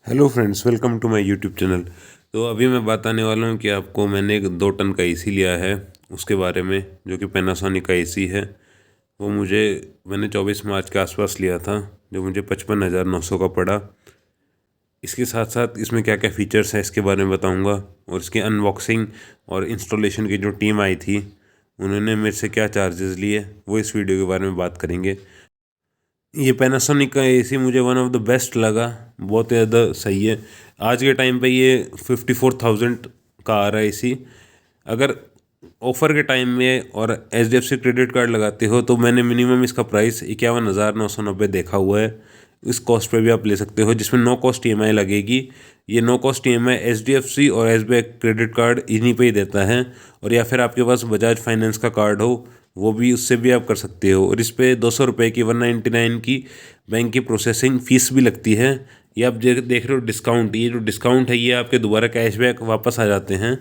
Hello friends, welcome to my YouTube channel. तो अभी मैं बताने वाला हूँ कि आपको मैंने एक 2 टन का एसी लिया है उसके बारे में, जो कि पैनासोनिक का एसी है। वो मैंने 24 मार्च के आसपास लिया था, जो मुझे 55,900 का पड़ा। इसके साथ साथ इसमें क्या क्या फ़ीचर्स हैं इसके बारे में बताऊँगा, और इसकी अनबॉक्सिंग और इंस्टॉलेशन की जो टीम आई थी उन्होंने मेरे से क्या चार्जेस लिए वो इस वीडियो के बारे में बात करेंगे। ये पैनासोनिक का एसी मुझे वन ऑफ द बेस्ट लगा, बहुत ज़्यादा सही है। आज के टाइम पे ये 54,000 का आ रहा है एसी। अगर ऑफ़र के टाइम में और HDFC क्रेडिट कार्ड लगाते हो तो मैंने मिनिमम इसका प्राइस 51,990 देखा हुआ है। इस कॉस्ट पे भी आप ले सकते हो, जिसमें नो कॉस्ट EMI लगेगी। ये नो कॉस्ट EMI HDFC और SBI क्रेडिट कार्ड इन्हीं पे ही देता है, और या फिर आपके पास बजाज फाइनेंस का कार्ड हो वो भी, उससे भी आप कर सकते हो। और इस पर 200 रुपये की 199 की बैंक की प्रोसेसिंग फ़ीस भी लगती है। ये आप देख रहे हो डिस्काउंट, ये जो डिस्काउंट है ये आपके दोबारा कैशबैक वापस आ जाते हैं।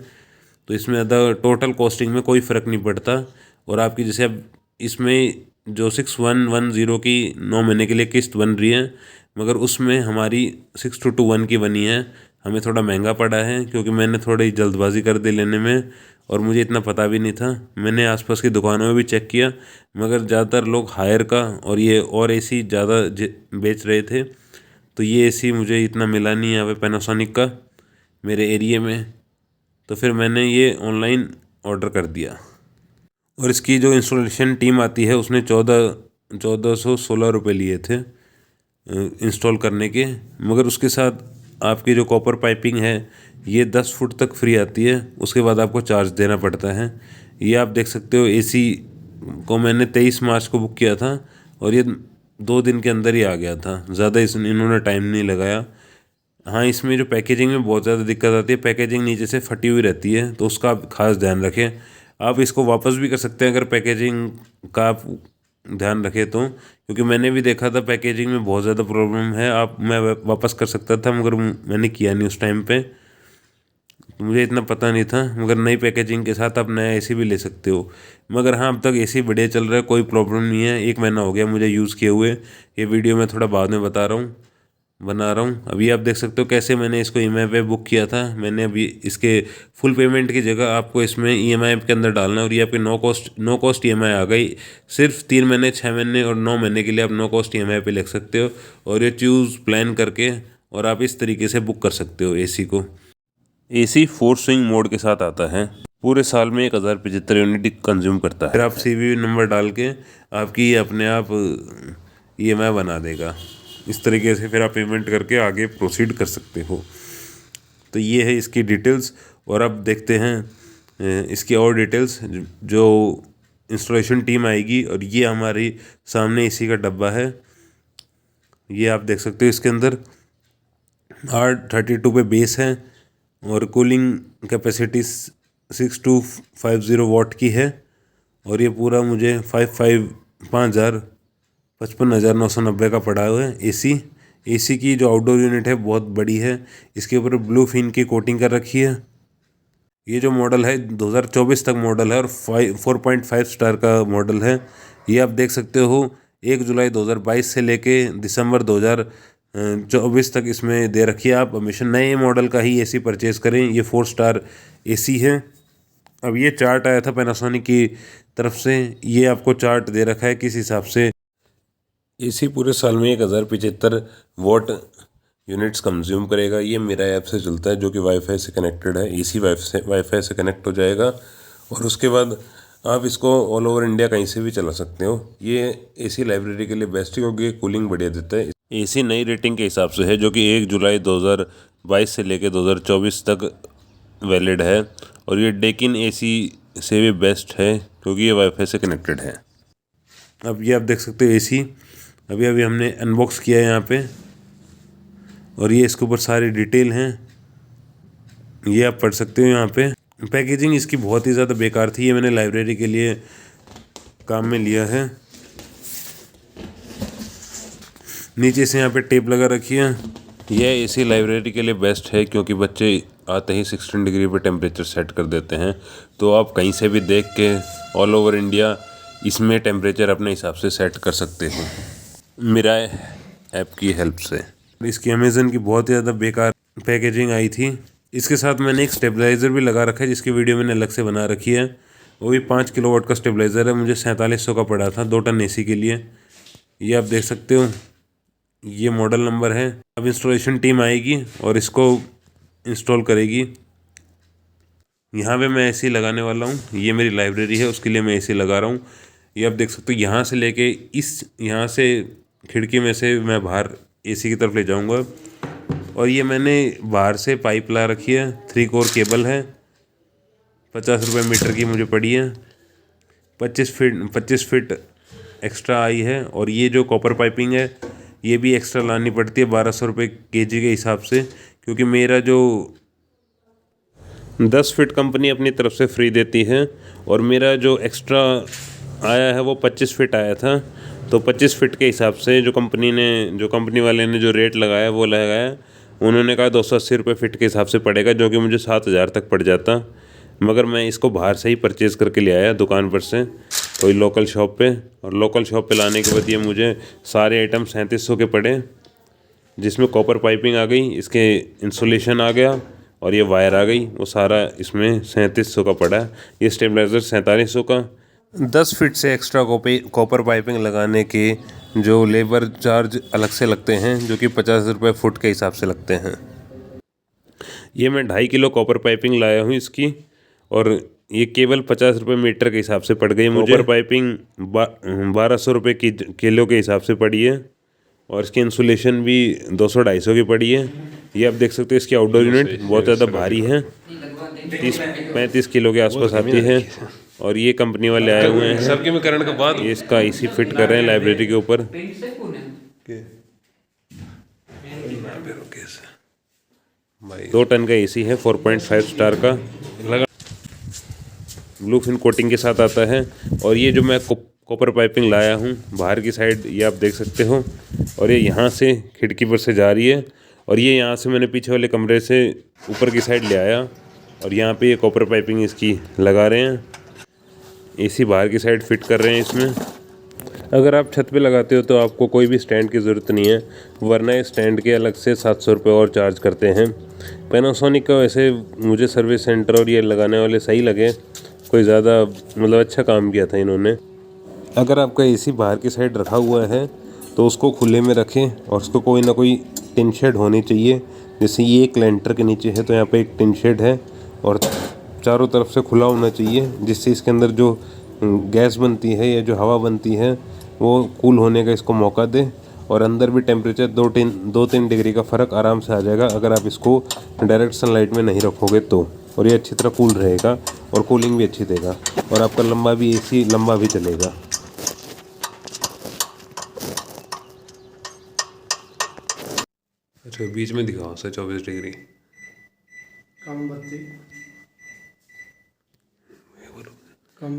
तो इसमें ज़्यादा टोटल कॉस्टिंग में कोई फ़र्क नहीं पड़ता। और आपकी जैसे अब इसमें जो 6110 की 9 महीने के लिए किस्त बन रही है, मगर उसमें हमारी 6221 की बनी है। हमें थोड़ा महंगा पड़ा है क्योंकि मैंने थोड़ी जल्दबाजी कर दी लेने में, और मुझे इतना पता भी नहीं था। मैंने आसपास की दुकानों में भी चेक किया, मगर ज़्यादातर लोग हायर का और ये और एसी ज़्यादा बेच रहे थे। तो ये एसी मुझे इतना मिला नहीं यहाँ पे पैनासोनिक का मेरे एरिए में। तो फिर मैंने ये ऑनलाइन ऑर्डर कर दिया, और इसकी जो इंस्टॉलेशन टीम आती है उसने 1416 रुपये लिए थे इंस्टॉल करने के। मगर उसके साथ आपकी जो कॉपर पाइपिंग है ये 10 फुट तक फ्री आती है, उसके बाद आपको चार्ज देना पड़ता है। ये आप देख सकते हो, एसी को मैंने 23 मार्च को बुक किया था और ये 2 दिन के अंदर ही आ गया था, ज़्यादा इन्होंने टाइम नहीं लगाया। हाँ, इसमें जो पैकेजिंग में बहुत ज़्यादा दिक्कत आती है, पैकेजिंग नीचे से फटी हुई रहती है, तो उसका आप खास ध्यान रखें। आप इसको वापस भी कर सकते हैं अगर पैकेजिंग का आप ध्यान रखें तो, क्योंकि मैंने भी देखा था पैकेजिंग में बहुत ज़्यादा प्रॉब्लम है। मैं वापस कर सकता था मगर मैंने किया नहीं उस टाइम पे, तो मुझे इतना पता नहीं था। मगर नई पैकेजिंग के साथ आप नया एसी भी ले सकते हो। मगर हाँ, अब तक एसी बढ़िया चल रहा है, कोई प्रॉब्लम नहीं है। 1 महीना हो गया मुझे यूज़ किए हुए। ये वीडियो मैं थोड़ा बाद में बना रहा हूँ। अभी आप देख सकते हो कैसे मैंने इसको EMI पे बुक किया था। मैंने अभी इसके फुल पेमेंट की जगह आपको इसमें EMI के अंदर डालना है, और ये आपकी नो कॉस्ट EMI आ गई। सिर्फ 3 महीने, 6 महीने और 9 महीने के लिए आप नो कॉस्ट EMI पे ले सकते हो, और ये चूज़ प्लान करके और आप इस तरीके से बुक कर सकते हो एसी को। एसी 4 स्विंग मोड के साथ आता है। पूरे साल में 1075 यूनिट कंज्यूम करता है। फिर आप CVV नंबर डाल के आपकी ये अपने आप EMI बना देगा। इस तरीके से फिर आप पेमेंट करके आगे प्रोसीड कर सकते हो। तो ये है इसकी डिटेल्स, और अब देखते हैं इसकी और डिटेल्स जो इंस्टॉलेशन टीम आएगी। और ये हमारी सामने एसी का डब्बा है, ये आप देख सकते हो। इसके अंदर R32 पे बेस है, और कूलिंग कैपेसिटी 6250 वाट की है। और ये पूरा मुझे 55,990 का पड़ा हुआ है। एसी की जो आउटडोर यूनिट है बहुत बड़ी है। इसके ऊपर ब्लू फिन की कोटिंग कर रखी है। ये जो मॉडल है 2024 तक मॉडल है, और 4.5 स्टार का मॉडल है। ये आप देख सकते हो 1 जुलाई 2022 से लेके दिसंबर 2024 तक इसमें दे रखी है। आप हमेशा नए मॉडल का ही एसी परचेज़ करें। ये 4 स्टार एसी है। अब ये चार्ट आया था पैनासोनिक की तरफ से, ये आपको चार्ट दे रखा है किस हिसाब से एसी पूरे साल में 1075 वाट यूनिट्स कंज्यूम करेगा। ये मेरा ऐप से चलता है जो कि वाईफाई से कनेक्टेड है। एसी वाईफाई से कनेक्ट हो जाएगा, और उसके बाद आप इसको ऑल ओवर इंडिया कहीं से भी चला सकते हो। ये एसी लाइब्रेरी के लिए बेस्ट है क्योंकि कूलिंग बढ़िया देता है। एसी नई रेटिंग के हिसाब से है, जो कि 1 जुलाई 2022 से लेकर 2024 तक वैलिड है। और ये डेकिन एसी से भी बेस्ट है क्योंकि ये वाईफाई से कनेक्टेड है। अब ये आप देख सकते हो एसी अभी अभी हमने अनबॉक्स किया है यहाँ पे, और ये इसके ऊपर सारी डिटेल हैं, ये आप पढ़ सकते हो यहाँ पे। पैकेजिंग इसकी बहुत ही ज़्यादा बेकार थी, ये मैंने लाइब्रेरी के लिए काम में लिया है। नीचे से यहाँ पे टेप लगा रखी है। यह एसी लाइब्रेरी के लिए बेस्ट है क्योंकि बच्चे आते ही 16 डिग्री पे टेम्परेचर सेट कर देते हैं, तो आप कहीं से भी देख के ऑल ओवर इंडिया इसमें टेम्परेचर अपने हिसाब से सेट कर सकते हो मिराई ऐप की हेल्प से। इसकी अमेज़न की बहुत ही ज़्यादा बेकार पैकेजिंग आई थी। इसके साथ मैंने एक स्टेबलाइज़र भी लगा रखा है, जिसकी वीडियो मैंने अलग से बना रखी है। वो भी 5 किलोवाट का स्टेबलाइज़र है, मुझे 4700 का पड़ा था 2 टन एसी के लिए। ये आप देख सकते हो, ये मॉडल नंबर है। अब इंस्टॉलेशन टीम आएगी और इसको इंस्टॉल करेगी। यहाँ पे मैं एसी लगाने वाला हूँ। ये मेरी लाइब्रेरी है, उसके लिए मैं एसी लगा रहा हूँ। ये आप देख सकते हो, यहाँ से लेके यहाँ से खिड़की में से मैं बाहर एसी की तरफ ले जाऊँगा। और ये मैंने बाहर से पाइप ला रखी है, 3 कोर केबल है, 50 रुपये मीटर की मुझे पड़ी है। 25 फीट एक्स्ट्रा आई है। और ये जो कॉपर पाइपिंग है ये भी एक्स्ट्रा लानी पड़ती है 1200 रुपये kg के हिसाब से, क्योंकि मेरा जो 10 फीट कंपनी अपनी तरफ से फ्री देती है और मेरा जो एक्स्ट्रा आया है वो 25 फीट आया था। तो 25 फीट के हिसाब से जो कंपनी वाले ने जो रेट लगाया वो लगाया, उन्होंने कहा 280 रुपये फीट के हिसाब से पड़ेगा, जो कि मुझे 7000 तक पड़ जाता। मगर मैं इसको बाहर से ही परचेज़ करके ले आया दुकान पर से, कोई लोकल शॉप पे। और लोकल शॉप पे लाने के बाद ये मुझे सारे आइटम 3700 के पड़े, जिसमें कॉपर पाइपिंग आ गई, इसके इंसुलेशन आ गया और ये वायर आ गई। वो सारा इसमें 3700 का पड़ा है। ये स्टेबलाइज़र 4700 का। 10 फीट से एक्स्ट्रा कॉपर पाइपिंग लगाने के जो लेबर चार्ज अलग से लगते हैं, जो कि 50 रुपये फुट के हिसाब से लगते हैं। ये मैं 2.5 किलो कॉपर पाइपिंग लाया हूँ इसकी, और ये केवल 50 रुपये मीटर के हिसाब से पड़ गई मुझे। कॉपर पाइपिंग 1200 रुपये किलो के हिसाब से पड़ी है। और इसकी इंसुलेशन भी 200-250 की पड़ी है। ये आप देख सकते हो, इसकी आउटडोर यूनिट बहुत ज़्यादा भारी है, 30-35 किलो के आसपास आती है। और ये कंपनी वाले आए हुए हैं, सबके में करंट का बाद ये इसका एसी फिट कर रहे हैं लाइब्रेरी के ऊपर। 2 टन का एसी है, 4.5 स्टार का, ब्लूफिन कोटिंग के साथ आता है। और ये जो मैं कॉपर पाइपिंग लाया हूँ बाहर की साइड, ये आप देख सकते हो, और ये यहाँ से खिड़की पर से जा रही है। और ये यहाँ से मैंने पीछे वाले कमरे से ऊपर की साइड ले आया, और यहाँ पे ये कॉपर पाइपिंग इसकी लगा रहे हैं। एसी बाहर की साइड फिट कर रहे हैं इसमें। अगर आप छत पे लगाते हो तो आपको कोई भी स्टैंड की ज़रूरत नहीं है, वरना इस स्टैंड के अलग से 700 रुपये और चार्ज करते हैं। पैनासोनिक का वैसे मुझे सर्विस सेंटर और ये लगाने वाले सही लगे, कोई ज़्यादा मतलब अच्छा काम किया था इन्होंने। अगर आपका एसी बाहर की साइड रखा हुआ है तो उसको खुले में रखें, और उसको कोई ना कोई टिन शेड होनी चाहिए। जैसे ये एक लेंटर के नीचे है तो यहाँ पे एक टिन शेड है, और चारों तरफ से खुला होना चाहिए, जिससे इसके अंदर जो गैस बनती है या जो हवा बनती है वो कूल होने का इसको मौका दे। और अंदर भी टेम्परेचर 2-3 डिग्री का फ़र्क आराम से आ जाएगा अगर आप इसको डायरेक्ट सनलाइट में नहीं रखोगे तो। और ये अच्छी तरह कूल रहेगा और कूलिंग भी अच्छी देगा, और आपका लंबा भी एसी लंबा भी चलेगा। अच्छा, बीच में दिखाओ सर 24 डिग्री कम बत्ती कम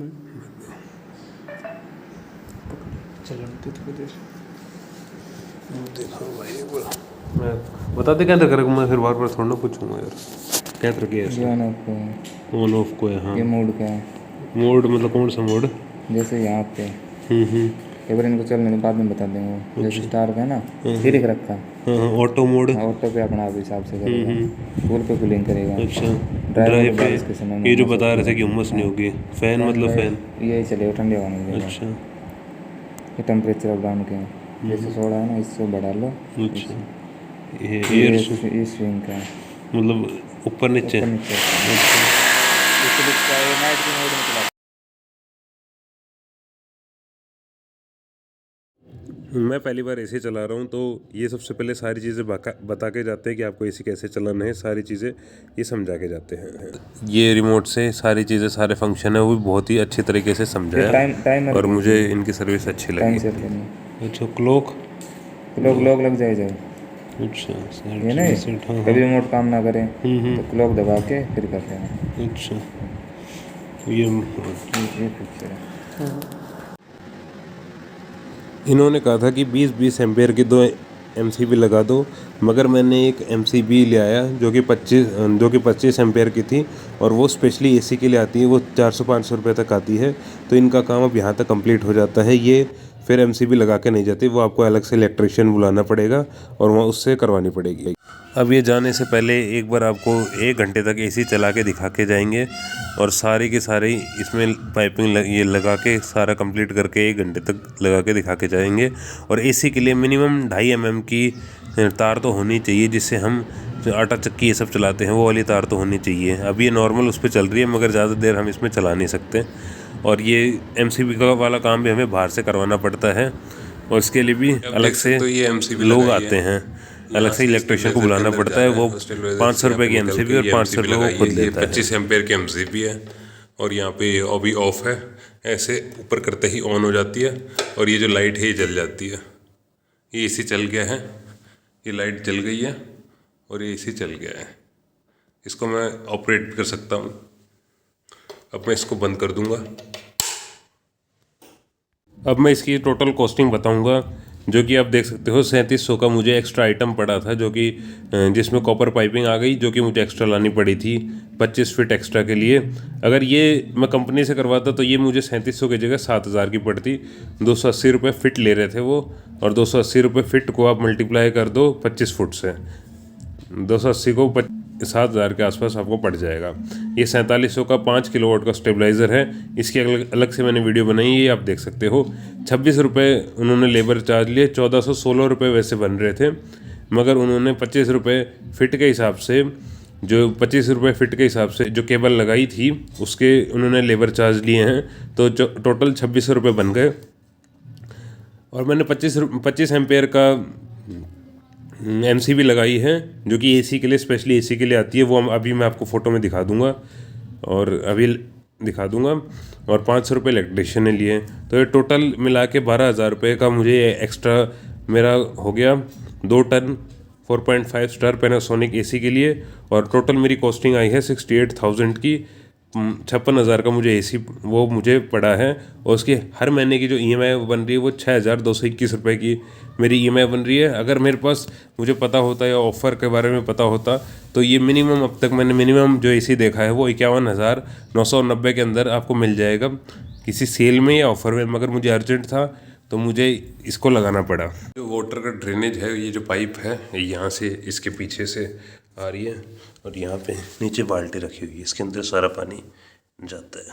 चलते तो देखो भाई, मैं बता दे क्या तरह का, मैं फिर बार बार थोड़ा ना पूछूंगा यार क्या तरह की है। ऑन ऑफ को है, हाँ। ये मोड का है। मोड मतलब कौन सा मोड? जैसे यहाँ पे एक बार इनको चलने के बाद में बता देंगे। जैसे स्टार का है ना, फिर एक रखा ऑटो मोड, ऑटो पे अपना आप हिसाब से करेगा, फुल पे कूलिंग करेगा। अच्छा, ड्राइव पे समय में ये जो बता रहे थे कि उम्मस नहीं होगी, फैन मतलब फैन यही चलेगा, ठंडे हवा में। अच्छा, ये टेम्परेचर अप डाउन के जैसे 16 है ना, इसको बढ़ा लो। अच्छा, ये एयर स्विंग का मतलब ऊपर नीचे। मैं पहली बार एसी चला रहा हूँ, तो ये सबसे पहले सारी चीज़ें बता के जाते हैं कि आपको एसी कैसे चलाना है, सारी चीज़ें ये समझा के जाते हैं। ये रिमोट से सारी चीज़ें, सारे फंक्शन है वो भी बहुत ही अच्छी तरीके से समझाया, और मुझे इनकी सर्विस अच्छी लगी। अच्छा, क्लॉक लग जाए। अच्छा, ये नहीं कभी रिमोट काम ना करे तो क्लॉक दबा के फिर कर लेना। अच्छा, ये पिक्चर है। इन्होंने कहा था कि 20-20 एम्पेयर की 2 MCB लगा दो, मगर मैंने एक MCB ले आया जो कि 25 एम्पेयर की थी, और वो स्पेशली एसी के लिए आती है, वो 400-500 रुपये तक आती है। तो इनका काम अब यहाँ तक कंप्लीट हो जाता है। ये फिर एमसीबी लगा के नहीं जाती, वो आपको अलग से इलेक्ट्रिशियन बुलाना पड़ेगा और वहाँ उससे करवानी पड़ेगी। अब ये जाने से पहले एक बार आपको 1 घंटे तक एसी चला के दिखा के जाएंगे और सारी की सारी इसमें पाइपिंग ये लगा के सारा कंप्लीट करके 1 घंटे तक लगा के दिखा के जाएंगे। और एसी के लिए मिनिमम 2.5 mm की तार तो होनी चाहिए, जिससे हम जो आटा चक्की ये सब चलाते हैं वो वाली तार तो होनी चाहिए। अब ये नॉर्मल उस पर चल रही है, मगर ज़्यादा देर हम इसमें चला नहीं सकते। और ये एमसीबी का वाला काम भी हमें बाहर से करवाना पड़ता है और इसके लिए भी अलग से तो ये एमसीबी लोग आते हैं, अलग से इलेक्ट्रिशियन को बुलाना पड़ता है। वो 500 रुपये की एमसीबी और 500 रुपये वो खुद लेता है। 25 एम्पेयर की एमसीबी है और यहाँ पे अभी ऑफ है, ऐसे ऊपर करते ही ऑन हो जाती है और ये जो लाइट है ये जल जाती है। ये एसी चल गया है, ये लाइट जल गई है और ये एसी चल गया है। इसको मैं ऑपरेट कर सकता हूँ। अब मैं इसको बंद कर दूंगा। अब मैं इसकी टोटल कॉस्टिंग बताऊंगा, जो कि आप देख सकते हो 3700 का मुझे एक्स्ट्रा आइटम पड़ा था, जो कि जिसमें कॉपर पाइपिंग आ गई, जो कि मुझे एक्स्ट्रा लानी पड़ी थी 25 फीट एक्स्ट्रा के लिए। अगर ये मैं कंपनी से करवाता तो ये मुझे 3700 की जगह 7000 की पड़ती। 280 रुपये फिट ले रहे थे वो, और 280 रुपये फिट को आप मल्टीप्लाई कर दो 25 फुट से, 280 को 7000 के आसपास आपको पड़ जाएगा। ये 4700 का 5 किलोवाट का स्टेबलाइज़र है। इसकी अलग से मैंने वीडियो बनाई है, ये आप देख सकते हो। 26 रुपये उन्होंने लेबर चार्ज लिए, 1416 रुपये वैसे बन रहे थे, मगर उन्होंने 25 रुपये फिट के हिसाब से, जो 25 रुपये फिट के हिसाब से जो केबल लगाई थी उसके उन्होंने लेबर चार्ज लिए हैं, तो टोटल 2600 रुपये बन गए। और मैंने 25 एम्पेयर का एमसीबी लगाई है, जो कि एसी के लिए, स्पेशली एसी के लिए आती है। वो अभी मैं आपको फ़ोटो में दिखा दूंगा और अभी दिखा दूंगा। और 500 रुपये इलेक्ट्रिशियन ने लिए, तो ये टोटल मिला के 12,000 रुपये का मुझे एक्स्ट्रा मेरा हो गया 2 टन 4.5 स्टार पैनासोनिक एसी के लिए। और टोटल मेरी कॉस्टिंग आई है 68,000 की। 56,000 का मुझे एसी वो मुझे पड़ा है। और उसकी हर महीने की जो ईएमआई बन रही है वो 6,221 रुपये की मेरी ईएमआई बन रही है। अगर मेरे पास मुझे पता होता या ऑफ़र के बारे में पता होता तो ये मिनिमम, अब तक मैंने मिनिमम जो एसी देखा है वो 51,990 के अंदर आपको मिल जाएगा किसी सेल में या ऑफ़र में, मगर मुझे अर्जेंट था तो मुझे इसको लगाना पड़ा। जो वाटर का ड्रेनेज है, ये जो पाइप है यहाँ से इसके पीछे से आ रही है और यहाँ पे नीचे बाल्टी रखी हुई है, इसके अंदर सारा पानी जाता है।